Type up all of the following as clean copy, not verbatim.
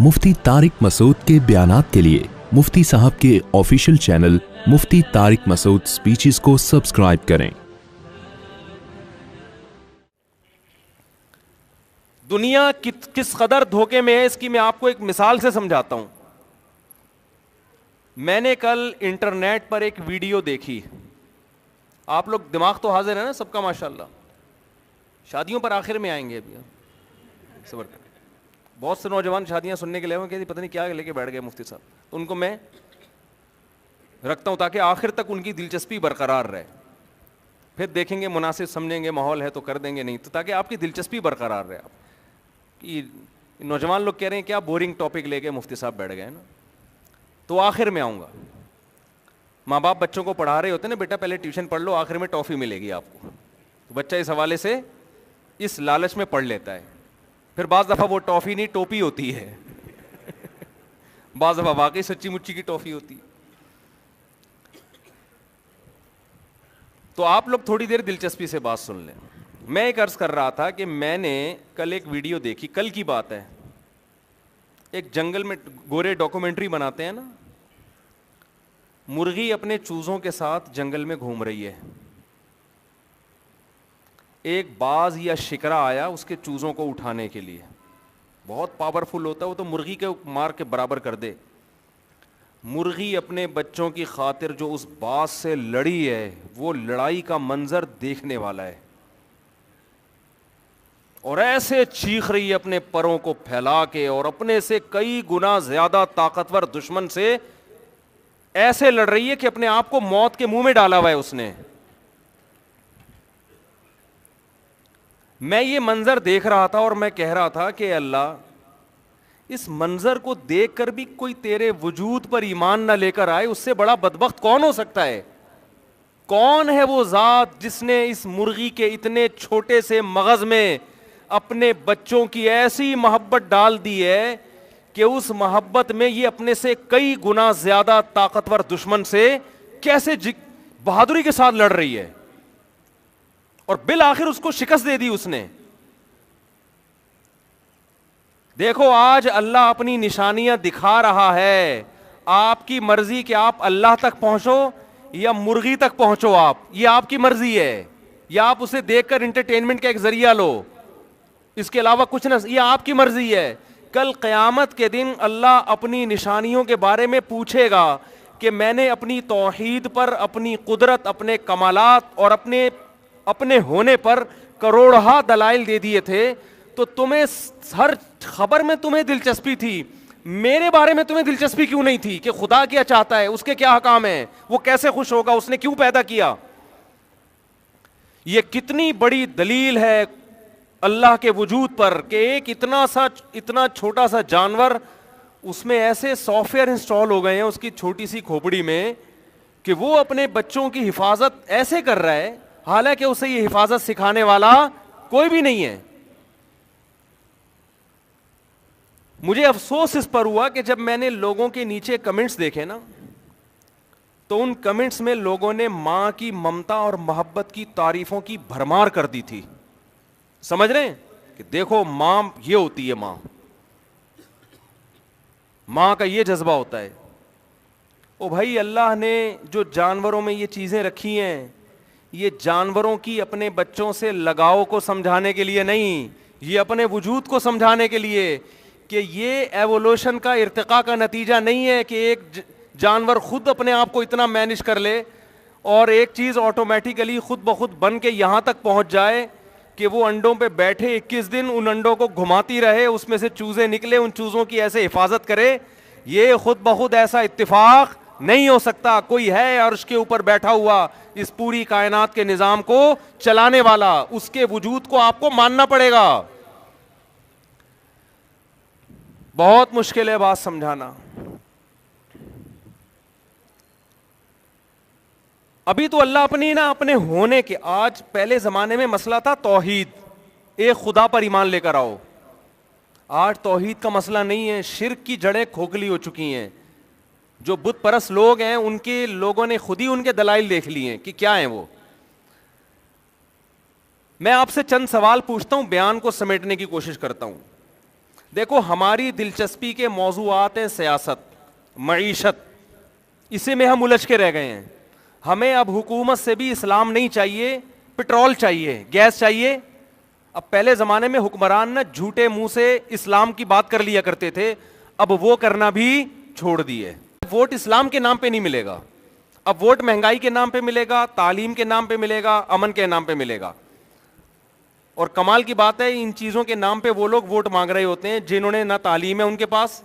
مفتی طارق مسعود کے بیانات کے لیے مفتی صاحب کے آفیشیل چینل مفتی طارق مسعود سپیچز کو سبسکرائب کریں۔ دنیا کس قدر دھوکے میں ہے اس کی میں آپ کو ایک مثال سے سمجھاتا ہوں۔ میں نے کل انٹرنیٹ پر ایک ویڈیو دیکھی، آپ لوگ دماغ تو حاضر ہے نا سب کا ماشاءاللہ، شادیوں پر آخر میں آئیں گے ابھی، صبر کریں۔ بہت سے نوجوان شادیاں سننے کے لیے ہوئے کہ پتہ نہیں کیا لے کے بیٹھ گئے مفتی صاحب، تو ان کو میں رکھتا ہوں تاکہ آخر تک ان کی دلچسپی برقرار رہے، پھر دیکھیں گے مناسب سمجھیں گے ماحول ہے تو کر دیں گے، نہیں تو تاکہ آپ کی دلچسپی برقرار رہے۔ آپ نوجوان لوگ کہہ رہے ہیں کیا بورنگ ٹاپک لے کے مفتی صاحب بیٹھ گئے نا، تو آخر میں آؤں گا۔ ماں باپ بچوں کو پڑھا رہے ہوتے ہیں نا، بیٹا پہلے ٹیوشن پڑھ لو آخر میں ٹافی ملے گی آپ کو، تو بچہ اس حوالے سے اس لالچ میں پڑھ لیتا ہے، پھر بعض دفعہ وہ ٹافی نہیں ٹوپی ہوتی ہے، بعض دفعہ واقعی سچی مچی کی ٹافی ہوتی ہے۔ تو آپ لوگ تھوڑی دیر دلچسپی سے بات سن لیں۔ میں ایک عرض کر رہا تھا کہ میں نے کل ایک ویڈیو دیکھی، کل کی بات ہے، ایک جنگل میں گورے ڈاکومنٹری بناتے ہیں نا، مرغی اپنے چوزوں کے ساتھ جنگل میں گھوم رہی ہے، ایک باز یا شکرا آیا اس کے چوزوں کو اٹھانے کے لیے، بہت پاورفل ہوتا ہے وہ تو، مرغی کے مار کے برابر کر دے۔ مرغی اپنے بچوں کی خاطر جو اس باز سے لڑی ہے، وہ لڑائی کا منظر دیکھنے والا ہے، اور ایسے چیخ رہی ہے اپنے پروں کو پھیلا کے، اور اپنے سے کئی گنا زیادہ طاقتور دشمن سے ایسے لڑ رہی ہے کہ اپنے آپ کو موت کے منہ میں ڈالا ہوا ہے اس نے۔ میں یہ منظر دیکھ رہا تھا اور میں کہہ رہا تھا کہ اللہ، اس منظر کو دیکھ کر بھی کوئی تیرے وجود پر ایمان نہ لے کر آئے، اس سے بڑا بدبخت کون ہو سکتا ہے؟ کون ہے وہ ذات جس نے اس مرغی کے اتنے چھوٹے سے مغز میں اپنے بچوں کی ایسی محبت ڈال دی ہے کہ اس محبت میں یہ اپنے سے کئی گنا زیادہ طاقتور دشمن سے کیسے بہادری کے ساتھ لڑ رہی ہے، اور بالآخر اس کو شکست دے دی اس نے۔ دیکھو آج اللہ اپنی نشانیاں دکھا رہا ہے، آپ کی مرضی کہ آپ اللہ تک پہنچو یا مرغی تک پہنچو، یہ آپ کی مرضی ہے، یا آپ اسے دیکھ کر انٹرٹینمنٹ کا ایک ذریعہ لو، اس کے علاوہ کچھ نہ، یہ آپ کی مرضی ہے۔ کل قیامت کے دن اللہ اپنی نشانیوں کے بارے میں پوچھے گا کہ میں نے اپنی توحید پر، اپنی قدرت، اپنے کمالات اور اپنے ہونے پر کروڑہا دلائل دے دیے تھے، تو تمہیں ہر خبر میں تمہیں دلچسپی تھی، میرے بارے میں تمہیں دلچسپی کیوں نہیں تھی کہ خدا کیا چاہتا ہے، اس کے کیا حکام ہیں، وہ کیسے خوش ہوگا، اس نے کیوں پیدا کیا؟ یہ کتنی بڑی دلیل ہے اللہ کے وجود پر کہ ایک اتنا چھوٹا سا جانور، اس میں ایسے سافٹ ویئر انسٹال ہو گئے ہیں اس کی چھوٹی سی کھوپڑی میں کہ وہ اپنے بچوں کی حفاظت ایسے کر رہا ہے، حالانکہ اسے یہ حفاظت سکھانے والا کوئی بھی نہیں ہے۔ مجھے افسوس اس پر ہوا کہ جب میں نے لوگوں کے نیچے کمنٹس دیکھے نا، تو ان کمنٹس میں لوگوں نے ماں کی ممتا اور محبت کی تعریفوں کی بھرمار کر دی تھی، سمجھ رہے ہیں کہ دیکھو ماں یہ ہوتی ہے، ماں کا یہ جذبہ ہوتا ہے۔ او بھائی، اللہ نے جو جانوروں میں یہ چیزیں رکھی ہیں، یہ جانوروں کی اپنے بچوں سے لگاؤ کو سمجھانے کے لیے نہیں، یہ اپنے وجود کو سمجھانے کے لیے کہ یہ ایوولوشن کا ارتقاء کا نتیجہ نہیں ہے کہ ایک جانور خود اپنے آپ کو اتنا مینج کر لے اور ایک چیز آٹومیٹیکلی خود بخود بن کے یہاں تک پہنچ جائے کہ وہ انڈوں پہ بیٹھے 21 دن ان انڈوں کو گھماتی رہے، اس میں سے چوزے نکلے، ان چوزوں کی ایسے حفاظت کرے۔ یہ خود بخود ایسا اتفاق نہیں ہو سکتا، کوئی ہے عرش کے اوپر بیٹھا ہوا اس پوری کائنات کے نظام کو چلانے والا، اس کے وجود کو آپ کو ماننا پڑے گا۔ بہت مشکل ہے بات سمجھانا۔ ابھی تو اللہ اپنے ہونے کے، آج پہلے زمانے میں مسئلہ تھا توحید، ایک خدا پر ایمان لے کر آؤ، آج توحید کا مسئلہ نہیں ہے، شرک کی جڑیں کھوکھلی ہو چکی ہیں، جو بت پرست لوگ ہیں ان کے لوگوں نے خود ہی ان کے دلائل دیکھ لیے ہیں کہ کیا ہیں وہ۔ میں آپ سے چند سوال پوچھتا ہوں، بیان کو سمیٹنے کی کوشش کرتا ہوں۔ دیکھو ہماری دلچسپی کے موضوعات ہیں سیاست, معیشت, اسی میں ہم الجھ کے رہ گئے ہیں. ہمیں اب حکومت سے بھی اسلام نہیں چاہیے, پٹرول چاہیے, گیس چاہیے. اب پہلے زمانے میں حکمران نا جھوٹے منہ سے اسلام کی بات کر لیا کرتے تھے, اب وہ کرنا بھی چھوڑ دیے. ووٹ اسلام کے نام پہ نہیں ملے گا, اب ووٹ مہنگائی کے نام پہ ملے گا, تعلیم کے نام پہ ملے گا, امن کے نام پہ ملے گا. اور کمال کی بات ہے ان چیزوں کے نام پہ وہ لوگ ووٹ مانگ رہے ہوتے ہیں جنہوں نے نہ تعلیم ہے ان کے پاس,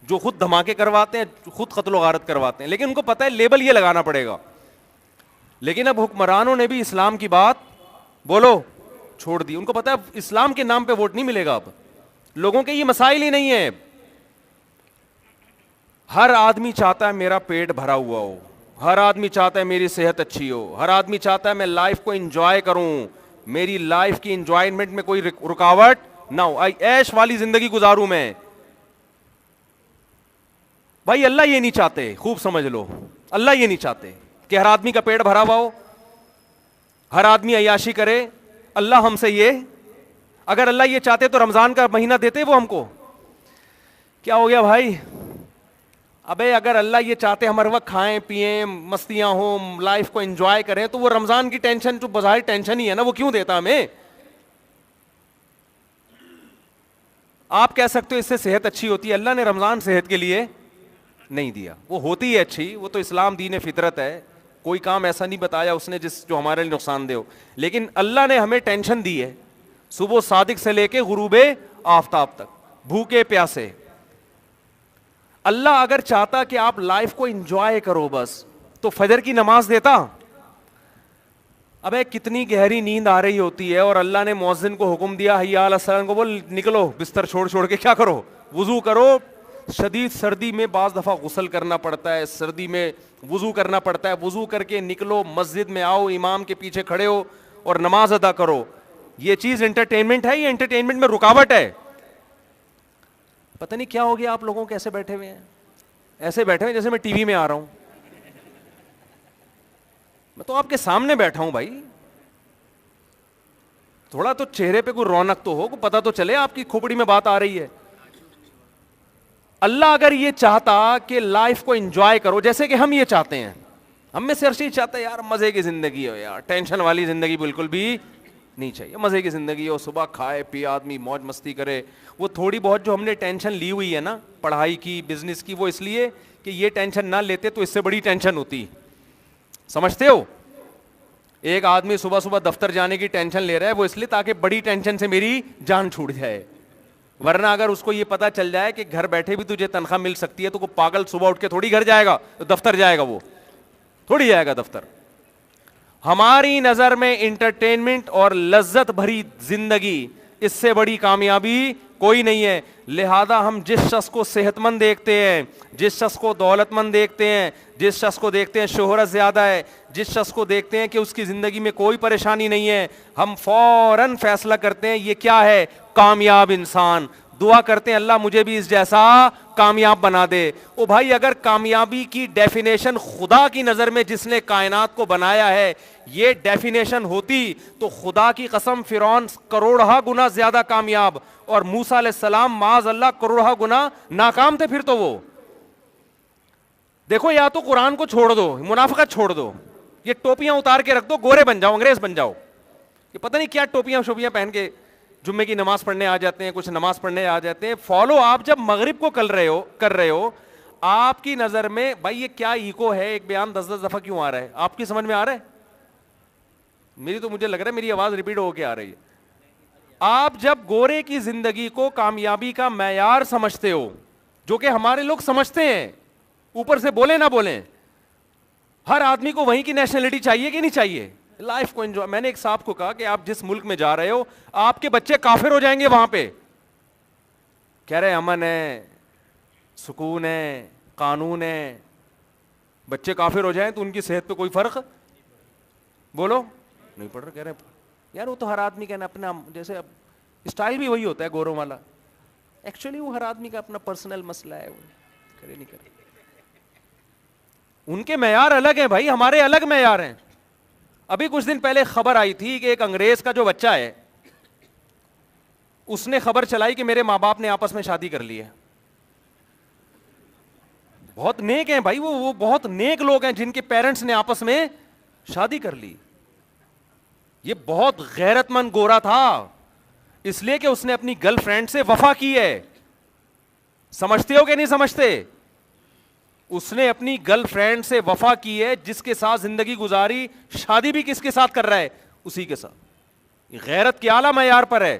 جو خود دھماکے کرواتے ہیں, خود قتل و غارت کرواتے ہیں, لیکن ان کو پتہ ہے لیبل یہ لگانا پڑے گا. لیکن اب حکمرانوں نے بھی اسلام کی بات بولو چھوڑ دی. ان کو پتہ ہے اسلام کے نام پہ ووٹ نہیں ملے گا. اب لوگوں کے یہ مسائل ہی نہیں ہیں. ہر آدمی چاہتا ہے میرا پیٹ بھرا ہوا ہو, ہر آدمی چاہتا ہے میری صحت اچھی ہو, ہر آدمی چاہتا ہے میں لائف کو انجوائے کروں, میری لائف کی انجوائمنٹ میں کوئی رکاوٹ نہ ہو, عیش والی زندگی گزاروں میں. بھائی اللہ یہ نہیں چاہتے, خوب سمجھ لو, اللہ یہ نہیں چاہتے کہ ہر آدمی کا پیٹ بھرا ہوا ہو, ہر آدمی عیاشی کرے. اللہ ہم سے یہ, اگر اللہ یہ چاہتے تو رمضان کا مہینہ دیتے وہ ہم کو. کیا ہو گیا بھائی؟ ابے اگر اللہ یہ چاہتے ہم ہر وقت کھائیں پیئیں مستیاں ہوں لائف کو انجوائے کریں تو وہ رمضان کی ٹینشن جو بظاہر ٹینشن ہی ہے نا وہ کیوں دیتا ہمیں؟ آپ کہہ سکتے ہو اس سے صحت اچھی ہوتی ہے, اللہ نے رمضان صحت کے لیے نہیں دیا, وہ ہوتی ہے اچھی, وہ تو اسلام دین فطرت ہے, کوئی کام ایسا نہیں بتایا اس نے جو ہمارے لیے نقصان دہ ہو. لیکن اللہ نے ہمیں ٹینشن دی ہے صبح صادق سے لے کے غروب آفتاب تک, بھوکے پیاسے. اللہ اگر چاہتا کہ آپ لائف کو انجوائے کرو بس تو فجر کی نماز دیتا؟ ابے کتنی گہری نیند آ رہی ہوتی ہے اور اللہ نے مؤذن کو حکم دیا حی علی الصلاۃ کو, بول نکلو بستر چھوڑ کے کیا کرو, وضو کرو. شدید سردی میں بعض دفعہ غسل کرنا پڑتا ہے, سردی میں وضو کرنا پڑتا ہے, وضو کر کے نکلو مسجد میں آؤ, امام کے پیچھے کھڑے ہو اور نماز ادا کرو. یہ چیز انٹرٹینمنٹ ہے, یہ انٹرٹینمنٹ میں رکاوٹ ہے. پتہ نہیں کیا ہو گیا آپ لوگوں کے, ایسے بیٹھے ہوئے ہیں, ایسے بیٹھے ہوئے جیسے میں ٹی وی میں آ رہا ہوں. میں تو آپ کے سامنے بیٹھا ہوں بھائی, تھوڑا تو چہرے پہ کوئی رونق تو ہو, کو پتہ تو چلے آپ کی کھوپڑی میں بات آ رہی ہے. اللہ اگر یہ چاہتا کہ لائف کو انجوائے کرو جیسے کہ ہم یہ چاہتے ہیں, ہم میں سے ہر چیز چاہتا ہے یار مزے کی زندگی ہو, یار ٹینشن والی زندگی بالکل بھی نہیں چاہیے, مزے کی زندگی ہو, صبح کھائے پیے آدمی موج مستی کرے. وہ تھوڑی بہت جو ہم نے ٹینشن لی ہوئی ہے نا پڑھائی کی بزنس کی, وہ اس لیے کہ یہ ٹینشن نہ لیتے تو اس سے بڑی ٹینشن ہوتی, سمجھتے ہو؟ ایک آدمی صبح صبح دفتر جانے کی ٹینشن لے رہا ہے, وہ اس لیے تاکہ بڑی ٹینشن سے میری جان چھوٹ جائے. ورنہ اگر اس کو یہ پتا چل جائے کہ گھر بیٹھے بھی تجھے تنخواہ مل سکتی ہے تو کوئی پاگل صبح اٹھ کے تھوڑی گھر جائے گا, دفتر جائے گا, وہ تھوڑی جائے گا دفتر. ہماری نظر میں انٹرٹینمنٹ اور لذت بھری زندگی اس سے بڑی کامیابی کوئی نہیں ہے. لہذا ہم جس شخص کو صحت مند دیکھتے ہیں, جس شخص کو دولت مند دیکھتے ہیں, جس شخص کو دیکھتے ہیں شہرت زیادہ ہے, جس شخص کو دیکھتے ہیں کہ اس کی زندگی میں کوئی پریشانی نہیں ہے, ہم فوراً فیصلہ کرتے ہیں یہ کیا ہے, کامیاب انسان. دعا کرتے ہیں اللہ مجھے بھی اس جیسا کامیاب بنا دے. او بھائی اگر کامیابی کی ڈیفینیشن خدا کی نظر میں جس نے کائنات کو بنایا ہے یہ ڈیفینیشن ہوتی تو خدا کی قسم فرعون کروڑہ گنا زیادہ کامیاب اور موسیٰ علیہ السلام معاذ اللہ کروڑہ گنا ناکام تھے. پھر تو وہ دیکھو, یا تو قرآن کو چھوڑ دو, منافقت چھوڑ دو, یہ ٹوپیاں اتار کے رکھ دو, گورے بن جاؤ, انگریز بن جاؤ. یہ پتہ نہیں کیا ٹوپیاں شوپیاں پہن کے جمعے کی نماز پڑھنے آ جاتے ہیں, کچھ نماز پڑھنے آ جاتے ہیں. فالو آپ جب مغرب کو کر رہے ہو آپ کی نظر میں بھائی یہ کیا ایکو ہے, ایک بیان 10 دفعہ کیوں آ رہا ہے, آپ کی سمجھ میں آ رہا ہے؟ میری تو مجھے لگ رہا ہے میری آواز ریپیٹ ہو کے آ رہی ہے. آپ جب گورے کی زندگی کو کامیابی کا معیار سمجھتے ہو, جو کہ ہمارے لوگ سمجھتے ہیں, اوپر سے بولیں نہ بولیں, ہر آدمی کو وہیں کی نیشنلٹی چاہیے کہ نہیں چاہیے, لائف کو انجوائے. میں نے ایک صاحب کو کہا کہ آپ جس ملک میں جا رہے ہو آپ کے بچے کافر ہو جائیں گے وہاں پہ. کہہ رہے امن ہے, سکون ہے, قانون ہے, بچے کافر ہو جائیں تو ان کی صحت پہ کوئی فرق بولو نہیں پڑ رہا. کہہ رہے یار وہ تو ہر آدمی کا اپنا, جیسے اب اسٹائل بھی وہی ہوتا ہے گوروں والا, ایکچولی وہ ہر آدمی کا اپنا پرسنل مسئلہ ہے, وہ کرے نہیں کرے, ان کے معیار الگ ہیں بھائی, ہمارے الگ معیار ہیں. ابھی کچھ دن پہلے خبر آئی تھی کہ ایک انگریز کا جو بچہ ہے اس نے خبر چلائی کہ میرے ماں باپ نے آپس میں شادی کر لی ہے. بہت نیک ہیں بھائی, وہ بہت نیک لوگ ہیں جن کے پیرنٹس نے آپس میں شادی کر لی. یہ بہت غیرت مند گورا تھا, اس لیے کہ اس نے اپنی گرل فرینڈ سے وفا کی ہے. سمجھتے ہو کہ نہیں سمجھتے؟ اس نے اپنی گرل فرینڈ سے وفا کی ہے, جس کے ساتھ زندگی گزاری, شادی بھی کس کے ساتھ کر رہا ہے؟ اسی کے ساتھ. غیرت کے اعلیٰ معیار پر ہے.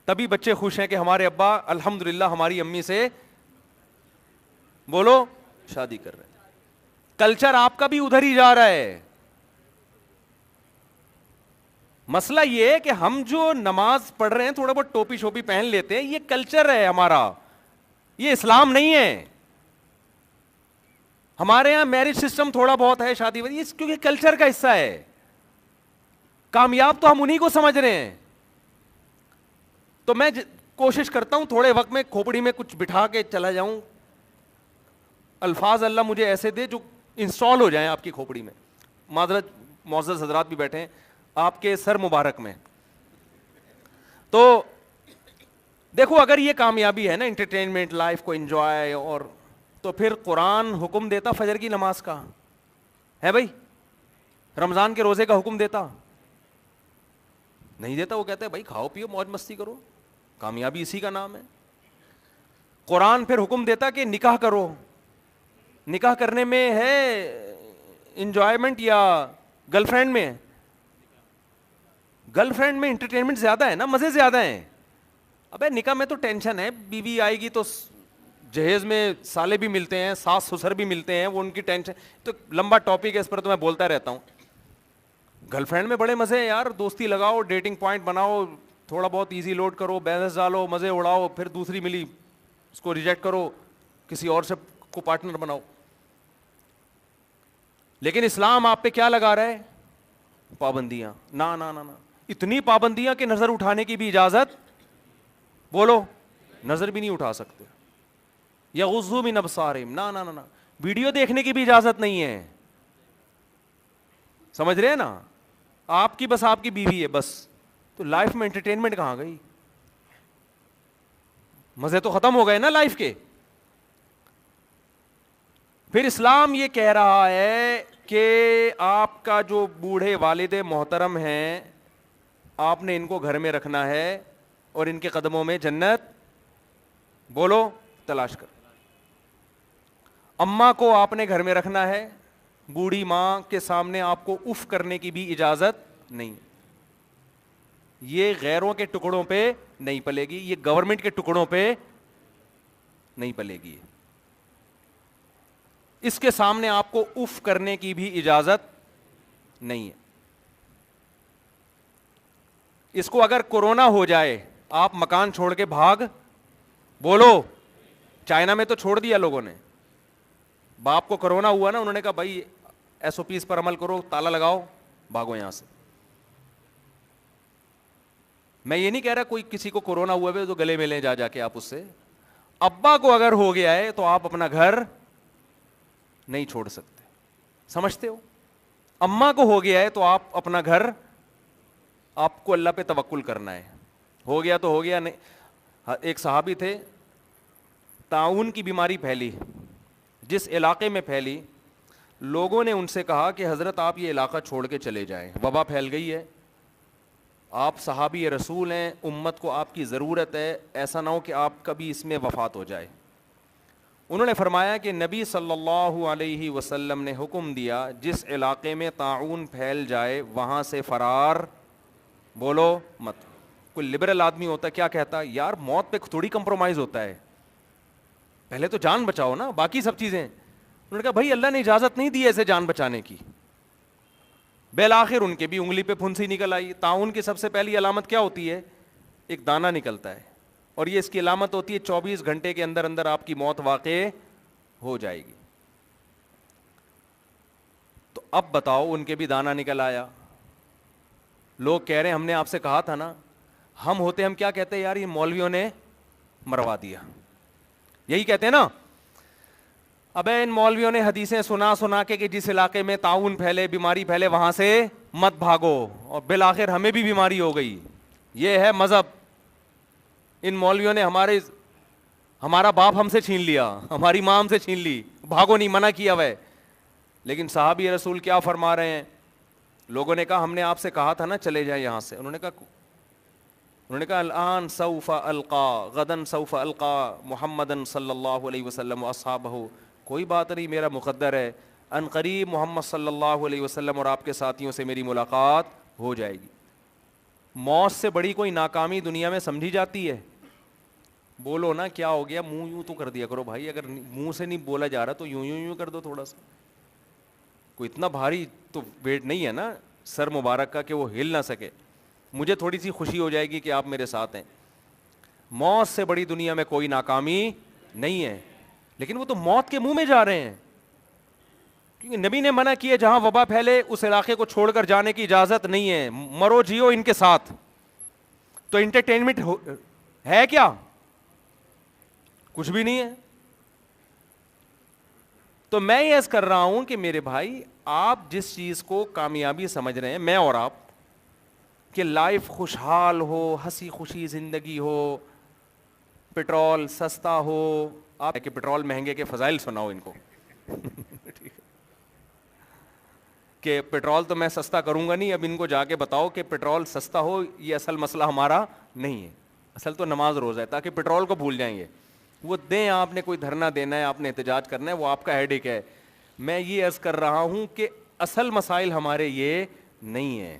تبھی بچے خوش ہیں کہ ہمارے ابا الحمدللہ ہماری امی سے بولو شادی کر رہے ہیں. کلچر آپ کا بھی ادھر ہی جا رہا ہے. مسئلہ یہ ہے کہ ہم جو نماز پڑھ رہے ہیں, تھوڑا بہت ٹوپی شوپی پہن لیتے ہیں, یہ کلچر ہے ہمارا, یہ اسلام نہیں ہے. ہمارے یہاں میرج سسٹم تھوڑا بہت ہے, شادی وادی, کیونکہ کلچر کا حصہ ہے. کامیاب تو ہم انہی کو سمجھ رہے ہیں. تو میں کوشش کرتا ہوں تھوڑے وقت میں کھوپڑی میں کچھ بٹھا کے چلا جاؤں, الفاظ اللہ مجھے ایسے دے جو انسٹال ہو جائیں آپ کی کھوپڑی میں. معذرت, معزز حضرات بھی بیٹھے ہیں آپ کے سر مبارک میں. تو دیکھو اگر یہ کامیابی ہے نا, انٹرٹینمنٹ, لائف کو انجوائے, اور تو پھر قرآن حکم دیتا فجر کی نماز کا ہے بھائی, رمضان کے روزے کا حکم دیتا نہیں دیتا. وہ کہتے ہیں بھائی کھاؤ پیو موج مستی کرو, کامیابی اسی کا نام ہے. قرآن پھر حکم دیتا کہ نکاح کرو. نکاح کرنے میں ہے انجوائمنٹ یا گرل فرینڈ میں؟ گرل فرینڈ میں انٹرٹینمنٹ زیادہ ہے نا, مزے زیادہ ہیں. ابے نکاح میں تو ٹینشن ہے, بیوی آئے گی تو جہیز میں سالے بھی ملتے ہیں, ساس سسر بھی ملتے ہیں, وہ ان کی ٹینشن. تو لمبا ٹاپک ہے, اس پر تو میں بولتا رہتا ہوں. گرل فرینڈ میں بڑے مزے ہیں یار, دوستی لگاؤ, ڈیٹنگ پوائنٹ بناؤ, تھوڑا بہت ایزی لوڈ کرو, بیلنس ڈالو, مزے اڑاؤ, پھر دوسری ملی اس کو ریجیکٹ کرو, کسی اور سے کو پارٹنر بناؤ. لیکن اسلام آپ پہ کیا لگا رہا ہے؟ پابندیاں. نا نا نا نا, اتنی پابندیاں کہ نظر اٹھانے کی بھی اجازت, بولو نظر بھی نہیں اٹھا سکتے. یغضوا من ابصارہم, نا نا نا, ویڈیو دیکھنے کی بھی اجازت نہیں ہے. سمجھ رہے ہیں نا, آپ کی بس آپ کی بیوی ہے بس, تو لائف میں انٹرٹینمنٹ کہاں گئی؟ مزے تو ختم ہو گئے نا لائف کے. پھر اسلام یہ کہہ رہا ہے کہ آپ کا جو بوڑھے والد محترم ہیں, آپ نے ان کو گھر میں رکھنا ہے اور ان کے قدموں میں جنت, بولو, تلاش کر. اماں کو آپ نے گھر میں رکھنا ہے, بوڑھی ماں کے سامنے آپ کو اف کرنے کی بھی اجازت نہیں. یہ غیروں کے ٹکڑوں پہ نہیں پلے گی, یہ گورنمنٹ کے ٹکڑوں پہ نہیں پلے گی. اس کے سامنے آپ کو اف کرنے کی بھی اجازت نہیں ہے. اس کو اگر کورونا ہو جائے, آپ مکان چھوڑ کے بھاگ, بولو. چائنا میں تو چھوڑ دیا لوگوں نے. باپ کو کورونا ہوا نا, انہوں نے کہا بھائی ایس او پیز پر عمل کرو, تالا لگاؤ, بھاگو یہاں سے. میں یہ نہیں کہہ رہا کوئی کسی کو کورونا ہوا ہے تو گلے ملیں جا جا کے آپ اس سے. ابا کو اگر ہو گیا ہے تو آپ اپنا گھر نہیں چھوڑ سکتے, سمجھتے ہو؟ اماں کو ہو گیا ہے تو آپ اپنا گھر, آپ کو اللہ پہ توکل کرنا ہے. ہو گیا تو ہو گیا. نہیں, ایک صحابی تھے, طاعون کی بیماری پھیلی, جس علاقے میں پھیلی, لوگوں نے ان سے کہا کہ حضرت آپ یہ علاقہ چھوڑ کے چلے جائیں, وبا پھیل گئی ہے, آپ صحابی رسول ہیں, امت کو آپ کی ضرورت ہے, ایسا نہ ہو کہ آپ کبھی اس میں وفات ہو جائے. انہوں نے فرمایا کہ نبی صلی اللہ علیہ وسلم نے حکم دیا جس علاقے میں طاعون پھیل جائے وہاں سے فرار, بولو, مت. کوئی لبرل آدمی ہوتا کیا کہتا, یار موت پہ تھوڑی کمپرومائز ہوتا ہے, پہلے تو جان بچاؤ نا, باقی سب چیزیں. انہوں نے کہا بھائی اللہ نے اجازت نہیں دی ایسے جان بچانے کی. بالآخر ان کے بھی انگلی پہ پھنسی نکل آئی. طاعون کی سب سے پہلی علامت کیا ہوتی ہے؟ ایک دانہ نکلتا ہے, اور یہ اس کی علامت ہوتی ہے 24 گھنٹے کے اندر اندر آپ کی موت واقع ہو جائے گی. تو اب بتاؤ, ان کے بھی دانہ نکل آیا. لوگ کہہ رہے ہیں ہم نے آپ سے کہا تھا نا. ہم ہوتے ہم کیا کہتے ہیں, یار یہ مولویوں نے مروا دیا, یہی کہتے ہیں نا. ابے ان مولویوں نے حدیثیں سنا کے کہ جس علاقے میں طاعون پھیلے, بیماری پھیلے, وہاں سے مت بھاگو, اور بالآخر ہمیں بھی بیماری ہو گئی. یہ ہے مذہب. ان مولویوں نے ہمارا باپ ہم سے چھین لیا, ہماری ماں ہم سے چھین لی, بھاگو نہیں, منع کیا ہوا ہے. لیکن صحابی رسول کیا فرما رہے ہیں؟ لوگوں نے کہا ہم نے آپ سے کہا تھا نا چلے جائیں یہاں سے. انہوں نے کہا الان سوف القا غدن سوف القا محمدن صلی اللہ علیہ وسلم واصحابہ, کوئی بات نہیں, میرا مقدر ہے ان قریب محمد صلی اللہ علیہ وسلم اور آپ کے ساتھیوں سے میری ملاقات ہو جائے گی. موت سے بڑی کوئی ناکامی دنیا میں سمجھی جاتی ہے؟ بولو نا کیا ہو گیا, منہ یوں تو کر دیا کرو بھائی, اگر منہ سے نہیں بولا جا رہا تو یوں یوں یوں کر دو تھوڑا سا. کوئی اتنا بھاری تو ویٹ نہیں ہے نا سر مبارک کا کہ وہ ہل نہ سکے. مجھے تھوڑی سی خوشی ہو جائے گی کہ آپ میرے ساتھ ہیں. موت سے بڑی دنیا میں کوئی ناکامی نہیں ہے, لیکن وہ تو موت کے منہ میں جا رہے ہیں, کیونکہ نبی نے منع کیا جہاں وبا پھیلے اس علاقے کو چھوڑ کر جانے کی اجازت نہیں ہے, مرو جیو ان کے ساتھ. تو انٹرٹینمنٹ ہے کیا؟ کچھ بھی نہیں ہے. تو میں یہ عرض کر رہا ہوں کہ میرے بھائی آپ جس چیز کو کامیابی سمجھ رہے ہیں, میں اور آپ, کہ لائف خوشحال ہو, ہنسی خوشی زندگی ہو, پیٹرول سستا ہو, آپ کہ پیٹرول مہنگے کے فضائل سناؤ ان کو کہ پیٹرول تو میں سستا کروں گا نہیں, اب ان کو جا کے بتاؤ کہ پیٹرول سستا ہو, یہ اصل مسئلہ ہمارا نہیں ہے, اصل تو نماز روزہ ہے, تاکہ پیٹرول کو بھول جائیں گے. وہ دیں, آپ نے کوئی دھرنا دینا ہے, آپ نے احتجاج کرنا ہے, وہ آپ کا ہیڈیک ہے. میں یہ عرض کر رہا ہوں کہ اصل مسائل ہمارے یہ نہیں ہیں,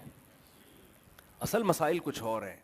اصل مسائل کچھ اور ہیں.